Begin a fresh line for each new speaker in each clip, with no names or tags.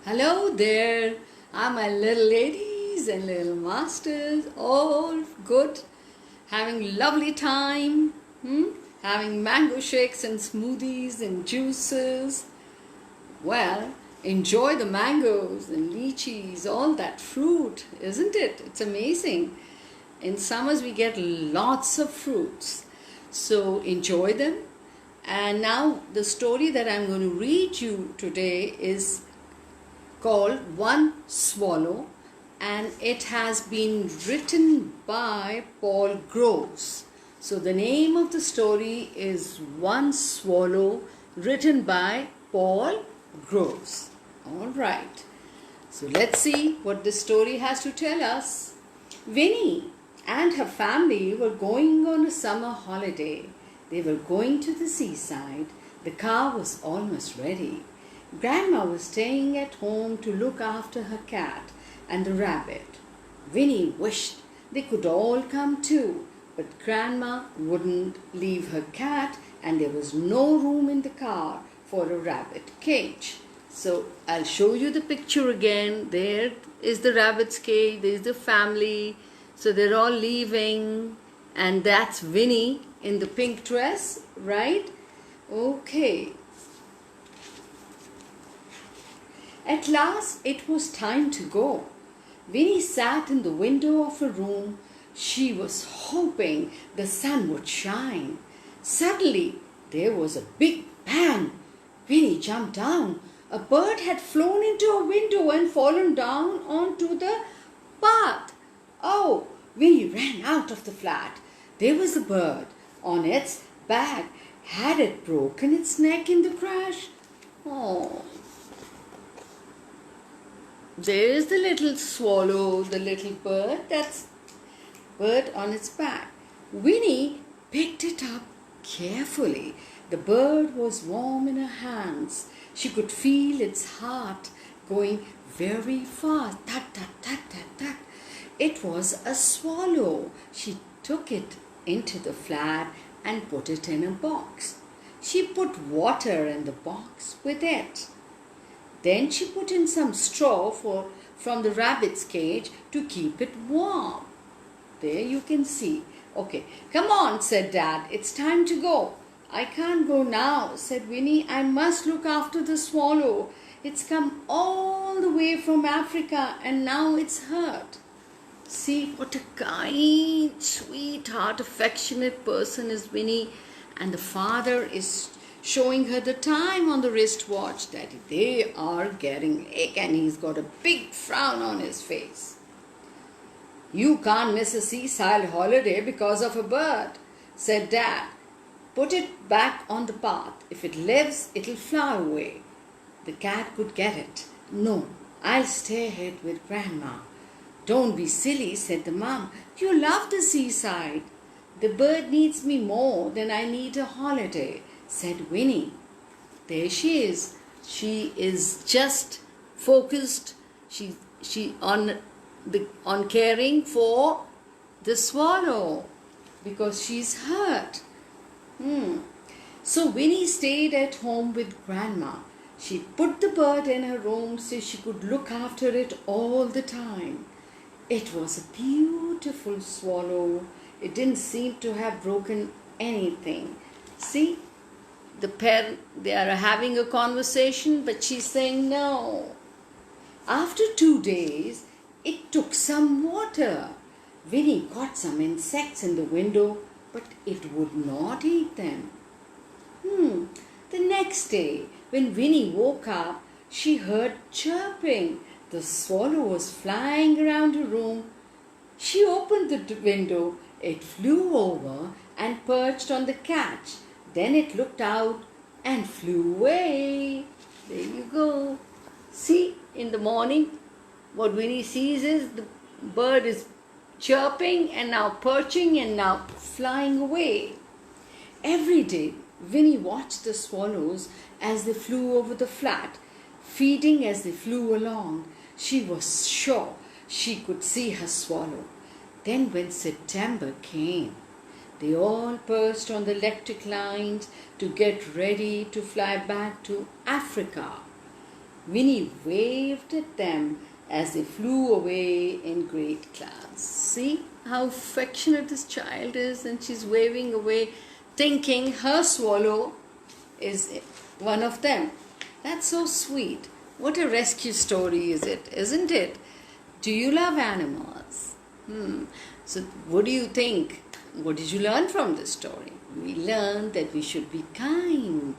Hello there, my little ladies and little masters, all good, having lovely time, having mango shakes and smoothies and juices. Well, enjoy the mangoes and lychees, all that fruit, isn't it? It's amazing. In summers we get lots of fruits, so enjoy them. And now the story that I'm going to read you today is called One Swallow, and it has been written by Paul Groves. So the name of the story is One Swallow, written by Paul Groves. All right, so let's see what this story has to tell us. Winnie and her family were going on a summer holiday. They were going to the seaside. The car was almost ready. Grandma was staying at home to look after her cat and the rabbit. Winnie wished they could all come too, but Grandma wouldn't leave her cat, and there was no room in the car for a rabbit cage. So I'll show you the picture again. There is the rabbit's cage, there's the family. So they're all leaving, and that's Winnie in the pink dress, right? Okay. At last it was time to go. Winnie sat in the window of her room. She was hoping the sun would shine. Suddenly there was a big bang. Winnie jumped down. A bird had flown into a window and fallen down onto the path. Oh, Winnie ran out of the flat. There was the bird on its back. Had it broken its neck in the crash? Oh. There's the little swallow, the little bird, that's bird on its back. Winnie picked it up carefully. The bird was warm in her hands. She could feel its heart going very fast. Tat, tat, tat, tat, tat. It was a swallow. She took it into the flat and put it in a box. She put water in the box with it. Then she put in some straw from the rabbit's cage to keep it warm. There you can see. Okay, come on, said Dad. It's time to go. I can't go now, said Winnie. I must look after the swallow. It's come all the way from Africa and now it's hurt. See what a kind, sweetheart, affectionate person is Winnie. And the father is showing her the time on the wristwatch that they are getting late, and he's got a big frown on his face. You can't miss a seaside holiday because of a bird, said Dad. Put it back on the path. If it lives, it'll fly away. The cat could get it. No, I'll stay here with Grandma. Don't be silly, said the mom. You love the seaside. The bird needs me more than I need a holiday, said Winnie. There she is. She is just focused. She on caring for the swallow because she's hurt. So Winnie stayed at home with Grandma. She put the bird in her room so she could look after it all the time. It was a beautiful swallow. It didn't seem to have broken anything. See? The parent, they are having a conversation, but she's saying no. After 2 days, it took some water. Winnie caught some insects in the window, but it would not eat them. The next day, when Winnie woke up, she heard chirping. The swallow was flying around her room. She opened the window. It flew over and perched on the catch. Then it looked out and flew away. There you go. See, in the morning, what Winnie sees is the bird is chirping and now perching and now flying away. Every day, Winnie watched the swallows as they flew over the flat, feeding as they flew along. She was sure she could see her swallow. Then when September came, they all perched on the electric lines to get ready to fly back to Africa. Winnie waved at them as they flew away in great clouds. See how affectionate this child is, and she's waving away, thinking her swallow is one of them. That's so sweet. What a rescue story is it, isn't it? Do you love animals? So what do you think? What did you learn from this story? We learned that we should be kind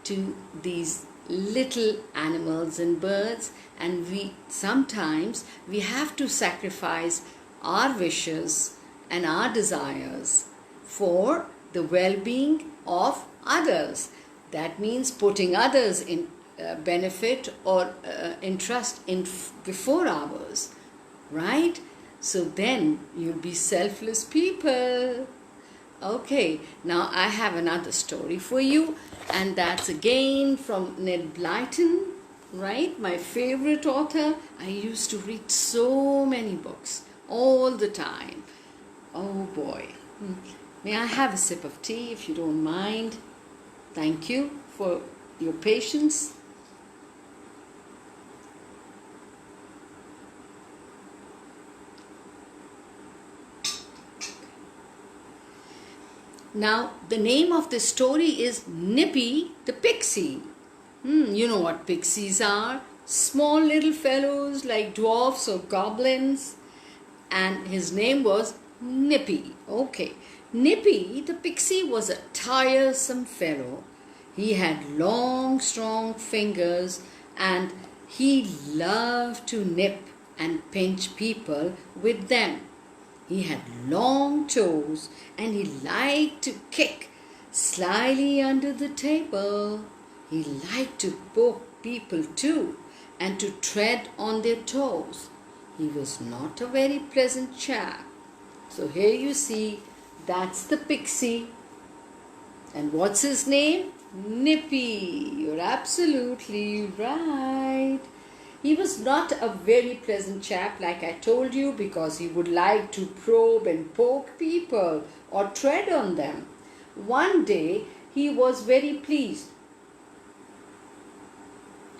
to these little animals and birds, and sometimes we have to sacrifice our wishes and our desires for the well-being of others. That means putting others in benefit or interest in before ours, right? So then you'll be selfless people. Okay, now I have another story for you, and that's again from Ned Blyton, right? My favorite author. I used to read so many books all the time. Oh boy. May I have a sip of tea if you don't mind? Thank you for your patience. Now, the name of the story is Nippy the Pixie. You know what pixies are? Small little fellows like dwarfs or goblins. And his name was Nippy. Okay. Nippy the Pixie was a tiresome fellow. He had long, strong fingers, and he loved to nip and pinch people with them. He had long toes, and he liked to kick slyly under the table. He liked to poke people too, and to tread on their toes. He was not a very pleasant chap. So here you see, that's the pixie. And what's his name? Nippy. You're absolutely right. He was not a very pleasant chap, like I told you, because he would like to probe and poke people or tread on them. One day, he was very pleased.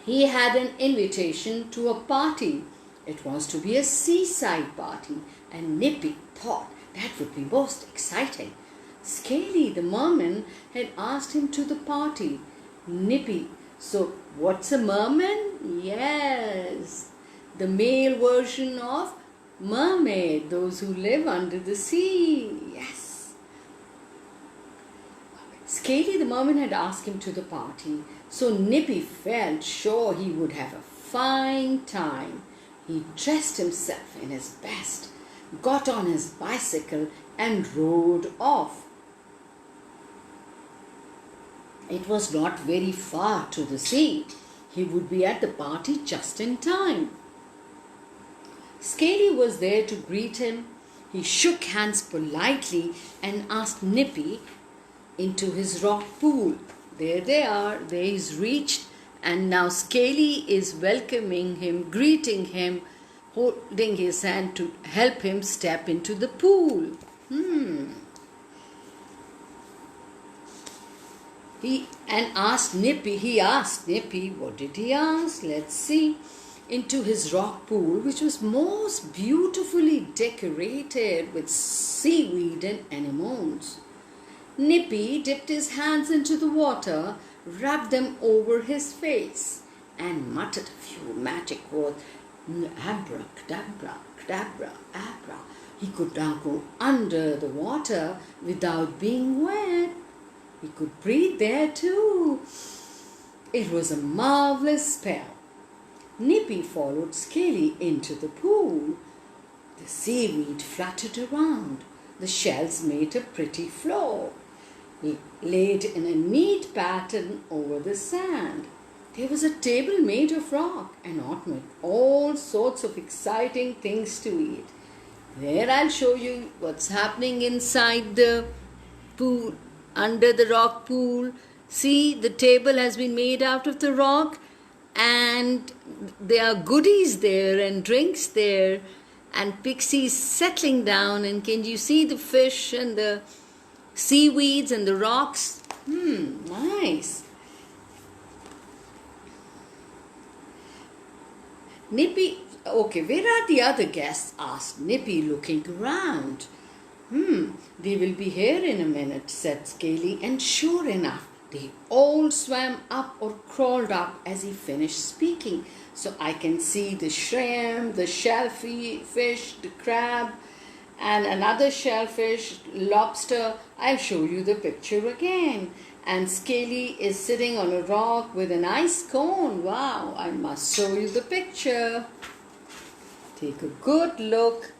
He had an invitation to a party. It was to be a seaside party, and Nippy thought that would be most exciting. Scaly the merman had asked him to the party. Nippy, so what's a merman? Yes, the male version of mermaid, those who live under the sea. Yes. Scaly the merman had asked him to the party, so Nippy felt sure he would have a fine time. He dressed himself in his best, got on his bicycle and rode off. It was not very far to the sea. He would be at the party just in time. Scaly was there to greet him. He shook hands politely and asked Nippy into his rock pool. There they are, there he's reached, and now Scaly is welcoming him, greeting him, holding his hand to help him step into the pool. He asked Nippy, what did he ask? Let's see. Into his rock pool, which was most beautifully decorated with seaweed and anemones. Nippy dipped his hands into the water, rubbed them over his face, and muttered a few magic words. Abracadabra, cadabra, abra. He could now go under the water without being wet. He could breathe there too. It was a marvelous spell. Nippy followed Scaly into the pool. The seaweed fluttered around. The shells made a pretty floor, laid in a neat pattern over the sand. There was a table made of rock and on with all sorts of exciting things to eat. There I'll show you what's happening inside the pool, under the rock pool. See, the table has been made out of the rock, and there are goodies there and drinks there, and pixies settling down. And can you see the fish and the seaweeds and the rocks? Nice. Nippy, okay, where are the other guests? Asked Nippy, looking around. They will be here in a minute, said Scaly, and sure enough, they all swam up or crawled up as he finished speaking. So I can see the shrimp, the shellfish, the crab, and another shellfish, lobster. I'll show you the picture again. And Scaly is sitting on a rock with an ice cone. Wow, I must show you the picture. Take a good look.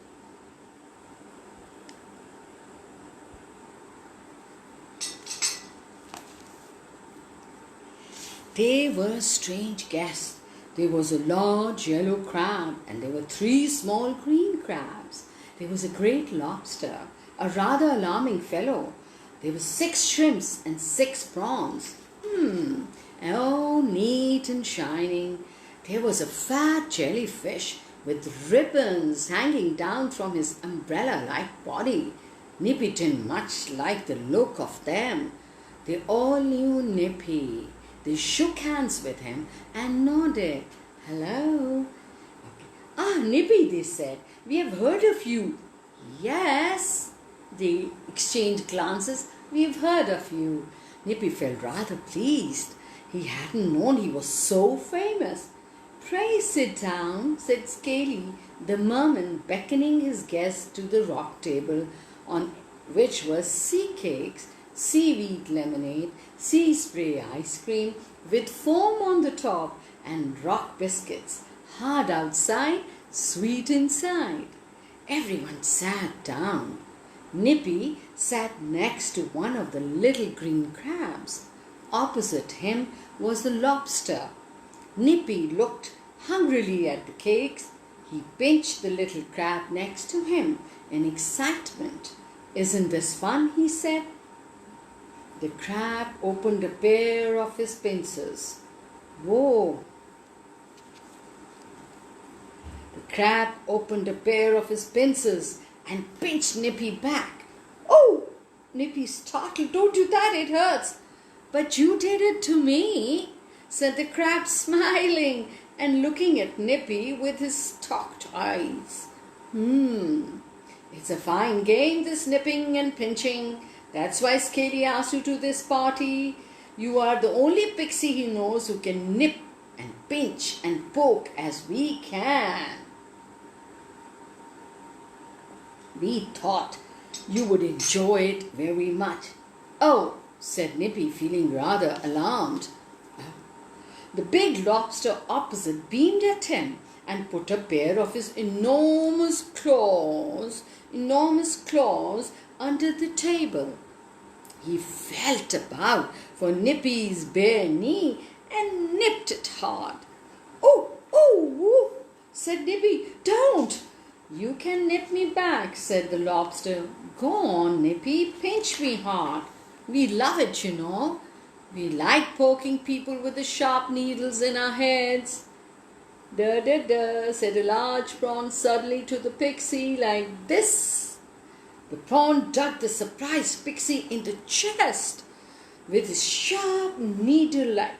They were strange guests. There was a large yellow crab, and there were 3 small green crabs. There was a great lobster, a rather alarming fellow. There were 6 shrimps and 6 prawns. Oh, neat and shining. There was a fat jellyfish with ribbons hanging down from his umbrella-like body. Nippy didn't much like the look of them. They all knew Nippy. They shook hands with him and nodded. Hello. Nippy, they said. We have heard of you. Yes. They exchanged glances. We've heard of you. Nippy felt rather pleased. He hadn't known he was so famous. Pray sit down, said Scaly, the merman, beckoning his guest to the rock table on which were sea cakes, seaweed lemonade, sea spray ice cream with foam on the top, and rock biscuits, hard outside, sweet inside. Everyone sat down. Nippy sat next to one of the little green crabs. Opposite him was the lobster. Nippy looked hungrily at the cakes. He pinched the little crab next to him in excitement. Isn't this fun? He said. The crab opened a pair of his pincers. Whoa! The crab opened a pair of his pincers and pinched Nippy back. Oh! Nippy startled. Don't do that, it hurts. But you did it to me, said the crab, smiling and looking at Nippy with his stalked eyes. It's a fine game, this nipping and pinching. That's why Scaly asked you to this party. You are the only pixie he knows who can nip and pinch and poke as we can. We thought you would enjoy it very much. Oh, said Nippy, feeling rather alarmed. The big lobster opposite beamed at him and put a pair of his enormous claws under the table. He felt about for Nippy's bare knee and nipped it hard. Oh, said Nippy. Don't! You can nip me back, said the lobster. Go on, Nippy, pinch me hard. We love it, you know. We like poking people with the sharp needles in our heads. Da da da, said a large prawn suddenly to the pixie, like this. The prawn dug the surprised pixie in the chest with his sharp needle-like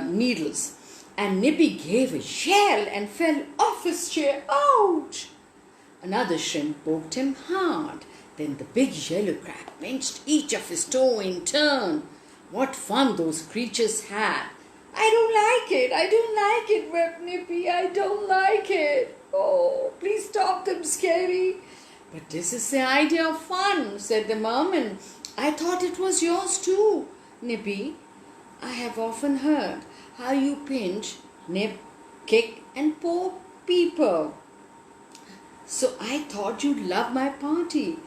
needles. And Nippy gave a yell and fell off his chair. Ouch! Another shrimp poked him hard. Then the big yellow crab pinched each of his toe in turn. What fun those creatures had! I don't like it, wept Nippy. I don't like it. Oh, please stop them, Scary. But this is the idea of fun, said the merman. I thought it was yours too, Nippy. I have often heard how you pinch, nip, kick and poke people. So I thought you'd love my party.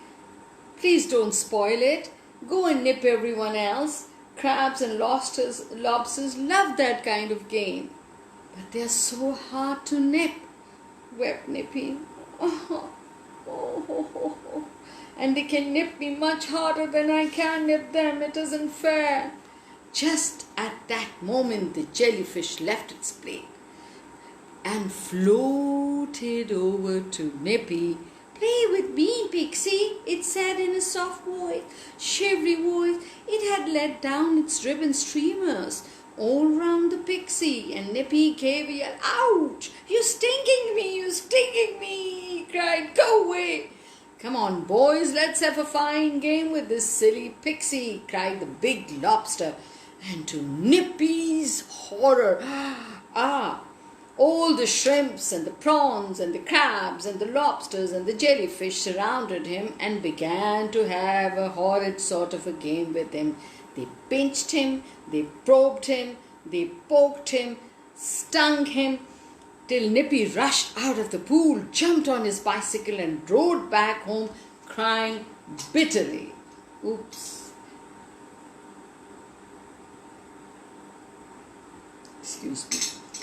Please don't spoil it. Go and nip everyone else. Crabs and lobsters love that kind of game. But they're so hard to nip, wept Nippy. And they can nip me much harder than I can nip them. It isn't fair. Just at that moment, the jellyfish left its plate and floated over to Nippy. Play with me, Pixie, it said in a soft voice, shivery voice. It had let down its ribbon streamers all round the pixie, and Nippy gave a yell. Ouch! You're stinging me! You're stinging me! He cried. Go away! Come on, boys, let's have a fine game with this silly pixie, cried the big lobster. And to Nippy's horror, all the shrimps and the prawns and the crabs and the lobsters and the jellyfish surrounded him and began to have a horrid sort of a game with him. They pinched him, they probed him, they poked him, stung him, till Nippy rushed out of the pool, jumped on his bicycle and rode back home crying bitterly. Oops. Excuse me.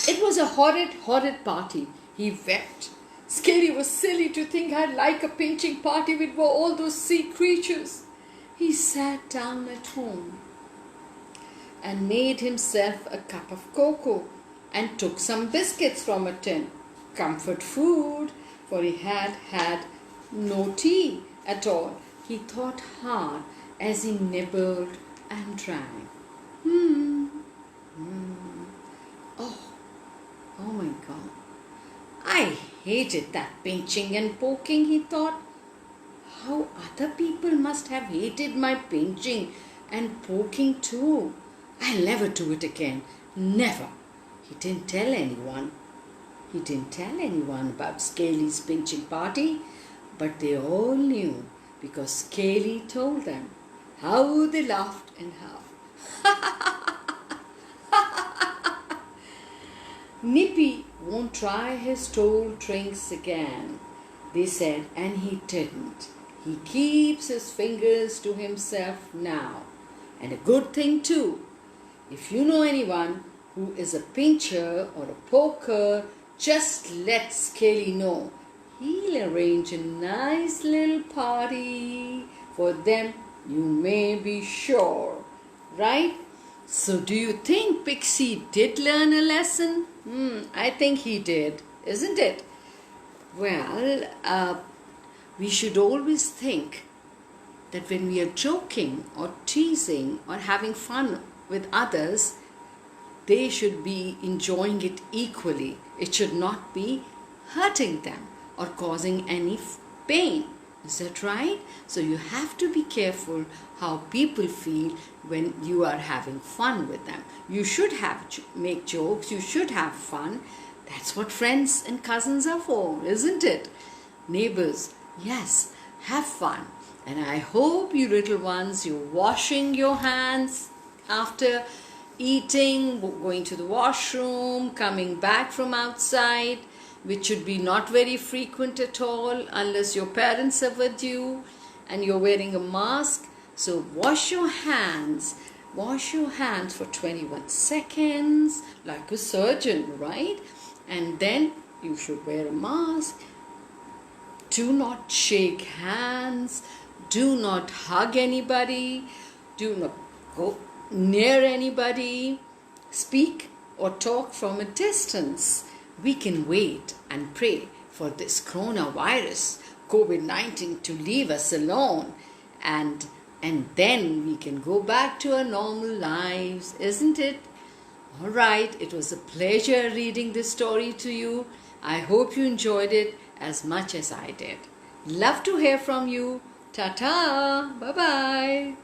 It was a horrid, horrid party. He wept. Scaly was silly to think I'd like a pinching party with all those sea creatures. He sat down at home and made himself a cup of cocoa and took some biscuits from a tin. Comfort food, for he had had no tea at all. He thought hard as he nibbled and drank. Oh my God. I hated that pinching and poking, he thought. How other people must have hated my pinching and poking too. I'll never do it again. Never. He didn't tell anyone. He didn't tell anyone about Scaly's pinching party, but they all knew because Scaly told them. How they laughed and how. Nippy won't try his toll tricks again, they said, and he didn't. He keeps his fingers to himself now. And a good thing too. If you know anyone who is a pincher or a poker, just let Scaly know. He'll arrange a nice little party for them, you may be sure. Right? So do you think Pixie did learn a lesson? I think he did, isn't it? Well, we should always think that when we are joking or teasing or having fun with others, they should be enjoying it equally. It should not be hurting them or causing any pain. Is that right? So you have to be careful how people feel when you are having fun with them. You should make jokes. You should have fun. That's what friends and cousins are for, isn't it? Neighbors, yes, have fun. And I hope you little ones, you're washing your hands after eating, going to the washroom, coming back from outside, which should be not very frequent at all unless your parents are with you and you're wearing a mask. So wash your hands. Wash your hands for 21 seconds like a surgeon, right? And then you should wear a mask. Do not shake hands. Do not hug anybody. Do not go near anybody. Speak or talk from a distance. We can wait and pray for this coronavirus, COVID-19, to leave us alone. And then we can go back to our normal lives, isn't it? All right, it was a pleasure reading this story to you. I hope you enjoyed it as much as I did. Love to hear from you. Ta-ta. Bye-bye.